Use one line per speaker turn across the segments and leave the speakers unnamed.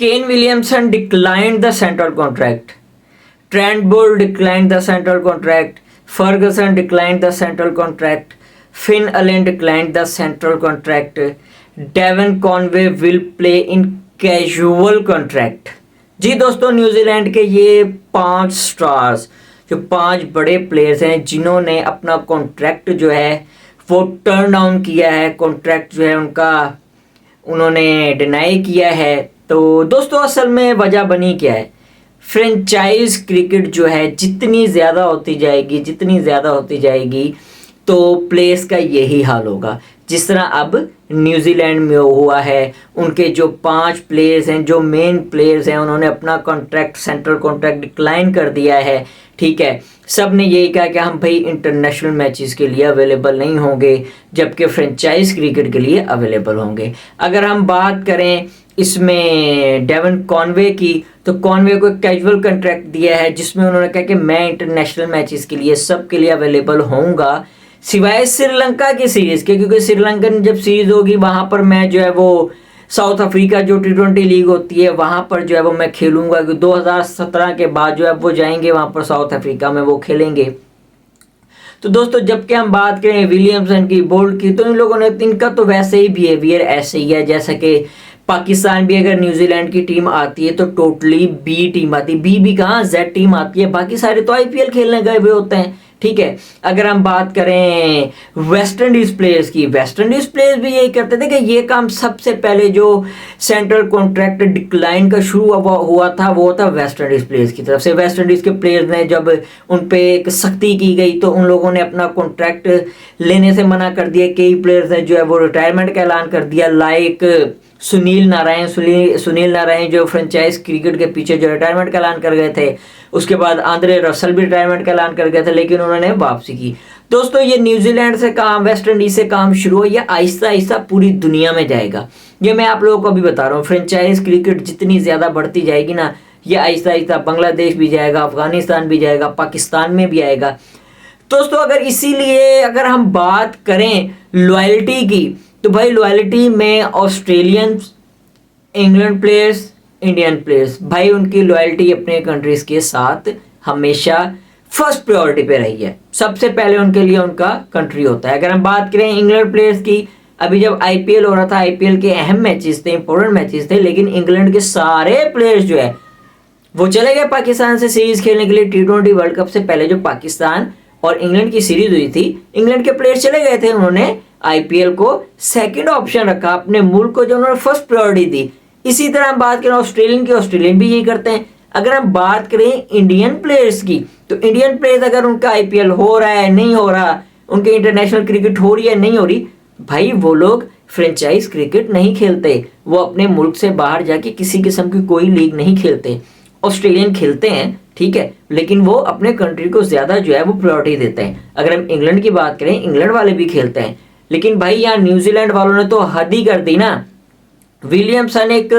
Kane Williamson declined the central contract. Trent Bolt declined the central contract. Ferguson declined the central contract. Finn Allen declined the central contract. Devon Conway will play in casual contract. जी दोस्तों, New Zealand के ये 5 stars, जो 5 बड़े players हैं जिन्होंने अपना contract जो है वो टर्न डाउन किया है, कॉन्ट्रैक्ट जो है उनका उन्होंने डिनाई किया है। तो दोस्तों, असल में वजह बनी क्या है? फ्रेंचाइज क्रिकेट जो है जितनी ज़्यादा होती जाएगी तो प्लेयर्स का यही हाल होगा। जिस तरह अब न्यूजीलैंड में हुआ है, उनके जो 5 प्लेयर्स हैं, जो मेन प्लेयर्स हैं, उन्होंने अपना कॉन्ट्रैक्ट, सेंट्रल कॉन्ट्रैक्ट डिक्लाइन कर दिया है। ठीक है, सब ने यही कहा कि हम भाई इंटरनेशनल मैचेस के लिए अवेलेबल नहीं होंगे, जबकि फ्रेंचाइज क्रिकेट के लिए अवेलेबल होंगे। अगर हम बात करें इसमें डेवन कॉनवे की, तो कॉनवे को एक कैजुअल कॉन्ट्रैक्ट दिया है जिसमें उन्होंने कहा कि मैं इंटरनेशनल मैचेस के लिए सब के लिए अवेलेबल होऊंगा, सिवाय श्रीलंका की सीरीज़ के, क्योंकि श्रीलंकन जब सीरीज़ होगी वहाँ पर मैं जो है वो साउथ अफ्रीका जो T20 लीग होती है वहाँ पर जो है वो मैं खेलूंगा, क्योंकि 2017 के बाद जो है वो जाएंगे वहाँ पर साउथ अफ्रीका में, वो खेलेंगे। तो दोस्तों, जबकि हम बात करें विलियमसन की, बोल्ट की, तो इन लोगों ने, इनका तो वैसे ही बिहेवियर ऐसे ही है जैसा कि पाकिस्तान भी अगर न्यूजीलैंड की टीम आती है तो टोटली बी टीम आती है, बी भी कहाँ, जेड टीम आती है, बाकी सारे तो आईपीएल खेलने गए हुए होते हैं। ठीक है, अगर हम बात करें वेस्ट इंडीज प्लेयर्स की, वेस्ट इंडीज प्लेयर्स भी यही करते थे कि ये काम सबसे पहले जो सेंट्रल कॉन्ट्रैक्ट डिक्लाइन का शुरू हुआ था वो था वेस्ट इंडीज प्लेयर्स की तरफ से। वेस्ट इंडीज के प्लेयर्स ने जब उन पे एक सख्ती की गई तो उन लोगों ने अपना कॉन्ट्रैक्ट लेने से मना कर दिया। कई प्लेयर्स ने जो है वो रिटायरमेंट का ऐलान कर दिया, लाइक सुनील नारायण जो फ्रेंचाइज क्रिकेट के पीछे जो रिटायरमेंट का ऐलान कर गए थे। उसके बाद आंद्रे रसल भी रिटायरमेंट का ऐलान कर गए थे, लेकिन उन्होंने वापसी की। दोस्तों, ये न्यूजीलैंड से काम, वेस्ट इंडीज से काम शुरू हो, ये आहिस्ता आहिस्ता पूरी दुनिया में जाएगा। ये मैं आप लोगों को अभी बता रहा हूँ, फ्रेंचाइज क्रिकेट जितनी ज़्यादा बढ़ती जाएगी ना, ये आहिस्ता आहिस्ता बांग्लादेश भी जाएगा, अफगानिस्तान भी जाएगा, पाकिस्तान में भी आएगा। दोस्तों, अगर हम बात करें लॉयल्टी की, तो भाई लॉयल्टी में Australians, England players, Indian players, भाई उनकी लॉयल्टी अपने कंट्रीज के साथ हमेशा फर्स्ट प्रायोरिटी पे रही है। सबसे पहले उनके लिए उनका कंट्री होता है। अगर हम बात करें इंग्लैंड प्लेयर्स की, अभी जब आईपीएल हो रहा था, आईपीएल के अहम मैचेस थे, इंपॉर्टेंट मैचेस थे, लेकिन इंग्लैंड के सारे प्लेयर्स जो है वो चले गए पाकिस्तान से सीरीज खेलने के लिए। T20 वर्ल्ड कप से पहले जो पाकिस्तान और इंग्लैंड की सीरीज हुई थी, इंग्लैंड के प्लेयर्स चले गए थे, उन्होंने आईपीएल को सेकंड ऑप्शन रखा, अपने मुल्क को जो उन्होंने फर्स्ट प्रायोरिटी दी। इसी तरह हम बात करें ऑस्ट्रेलियन की, ऑस्ट्रेलियन भी यही करते हैं। अगर हम बात करें इंडियन प्लेयर्स की, तो इंडियन प्लेयर्स अगर उनका आईपीएल हो रहा है, नहीं हो रहा, उनके इंटरनेशनल क्रिकेट हो रही है, नहीं हो रही, भाई वो लोग फ्रेंचाइज क्रिकेट नहीं खेलते, वो अपने मुल्क से बाहर जाके किसी किस्म की कोई लीग नहीं खेलते। ऑस्ट्रेलियन खेलते हैं, ठीक है, लेकिन वो अपने कंट्री को ज़्यादा जो है वो प्रायोरिटी देते हैं। अगर हम इंग्लैंड की बात करें, इंग्लैंड वाले भी खेलते हैं, लेकिन भाई यहाँ न्यूजीलैंड वालों ने तो हद ही कर दी ना। विलियमसन एक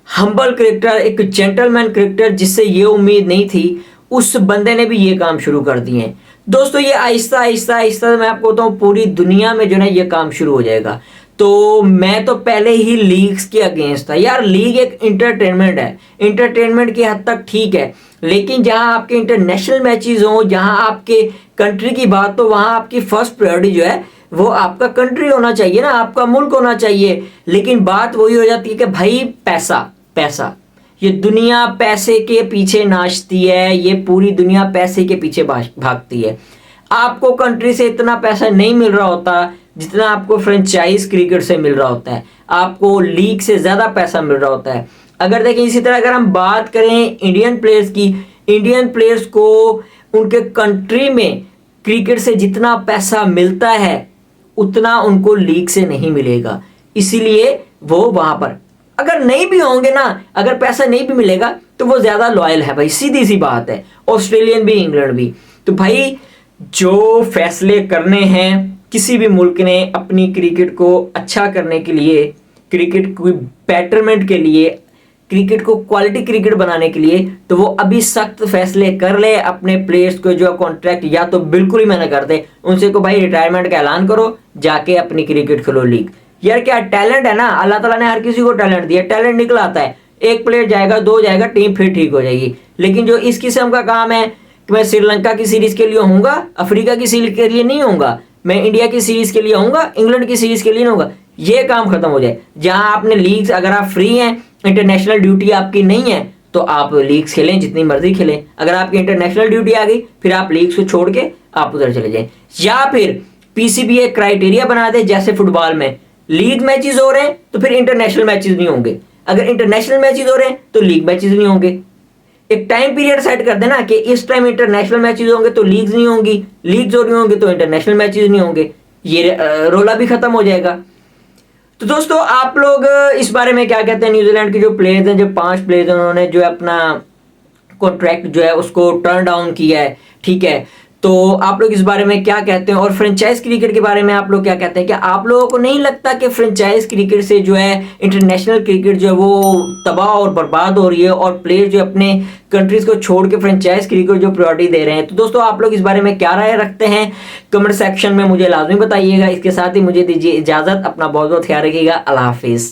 हम्बल क्रिकेटर, एक जेंटलमैन क्रिकेटर, जिससे ये उम्मीद नहीं थी, उस बंदे ने भी ये काम शुरू कर दिए हैं। दोस्तों, ये आहिस्ता आहिस्ता मैं आपको बताऊँ पूरी दुनिया में जो है ये काम शुरू हो जाएगा। तो मैं तो पहले ही लीग्स के अगेंस्ट था यार। लीग एक इंटरटेनमेंट है, इंटरटेनमेंट की हद तक ठीक है, लेकिन जहां आपके इंटरनेशनल मैचेस हो, जहां आपके कंट्री की बात हो, वहां आपकी फर्स्ट प्रायोरिटी जो है वो आपका कंट्री होना चाहिए ना, आपका मुल्क होना चाहिए। लेकिन बात वही हो जाती है कि भाई पैसा, ये दुनिया पैसे के पीछे नाचती है, ये पूरी दुनिया पैसे के पीछे भागती है। आपको कंट्री से इतना पैसा नहीं मिल रहा होता जितना आपको फ्रेंचाइज क्रिकेट से मिल रहा होता है, आपको लीग से ज़्यादा पैसा मिल रहा होता है। अगर देखें, इसी तरह अगर हम बात करें इंडियन प्लेयर्स की, इंडियन प्लेयर्स को उनके कंट्री में क्रिकेट से जितना पैसा मिलता है उतना उनको लीग से नहीं मिलेगा, इसीलिए वो वहाँ पर अगर नहीं भी होंगे ना, अगर पैसा नहीं भी मिलेगा तो वो ज़्यादा लॉयल है भाई, सीधी सी बात है। ऑस्ट्रेलियन भी, इंग्लैंड भी। तो भाई जो फैसले करने हैं किसी भी मुल्क ने अपनी क्रिकेट को अच्छा करने के लिए, क्रिकेट को बेटरमेंट के लिए, क्रिकेट को क्वालिटी क्रिकेट बनाने के लिए, तो वो अभी सख्त फैसले कर ले। अपने प्लेयर्स को जो कॉन्ट्रैक्ट या तो बिल्कुल ही मना कर दे, उनसे को भाई रिटायरमेंट का ऐलान करो, जाके अपनी क्रिकेट खेलो लीग। यार क्या टैलेंट है ना, अल्लाह ताला ने हर किसी को टैलेंट दिया, टैलेंट निकल आता है। एक प्लेयर जाएगा, दो जाएगा, टीम फिर ठीक हो जाएगी। लेकिन जो इस किस्म का काम है कि मैं श्रीलंका की सीरीज के लिए होऊंगा, अफ्रीका की सीरीज के लिए नहीं होऊंगा, मैं इंडिया की सीरीज के लिए होऊंगा, इंग्लैंड की सीरीज के लिए नहीं होगा, ये काम खत्म हो जाए। जहां आपने लीग्स, अगर आप फ्री हैं, इंटरनेशनल ड्यूटी आपकी नहीं है, तो आप लीग्स खेलें, जितनी मर्जी खेलें। अगर आपकी इंटरनेशनल ड्यूटी आ गई, फिर आप लीग्स को छोड़ के आप उधर चले जाएं। या फिर पीसीबी एक क्राइटेरिया बना दे, जैसे फुटबॉल में लीग मैचेस हो रहे हैं तो फिर इंटरनेशनल मैचेस नहीं होंगे, अगर इंटरनेशनल मैचेस हो रहे हैं तो लीग मैचेस नहीं होंगे। एक टाइम पीरियड सेट कर देना कि इस टाइम इंटरनेशनल मैचेस होंगे तो लीग्स नहीं होंगी, लीग्स हो रही होंगे तो इंटरनेशनल मैचेस नहीं होंगे, ये रोला भी खत्म हो जाएगा। तो दोस्तों आप लोग इस बारे में क्या कहते हैं? न्यूजीलैंड के जो प्लेयर्स हैं, जो 5 प्लेयर्स हैं, उन्होंने जो अपना कॉन्ट्रैक्ट जो है उसको टर्न डाउन किया है, ठीक है, तो आप लोग इस बारे में क्या कहते हैं? और फ्रेंचाइज क्रिकेट के बारे में आप लोग क्या कहते हैं? क्या आप लोगों को नहीं लगता कि फ्रेंचाइज क्रिकेट से जो है इंटरनेशनल क्रिकेट जो है वो तबाह और बर्बाद हो रही है, और प्लेयर जो अपने कंट्रीज को छोड़ के फ्रेंचाइज क्रिकेट जो प्रायोरिटी दे रहे हैं? तो दोस्तों आप लोग इस बारे में क्या राय रखते हैं? कमेंट सेक्शन में मुझे लाजमी बताइएगा। इसके साथ ही मुझे दीजिए इजाजत, अपना बहुत बहुत ख्याल रखिएगा। अल्लाह हाफिज़।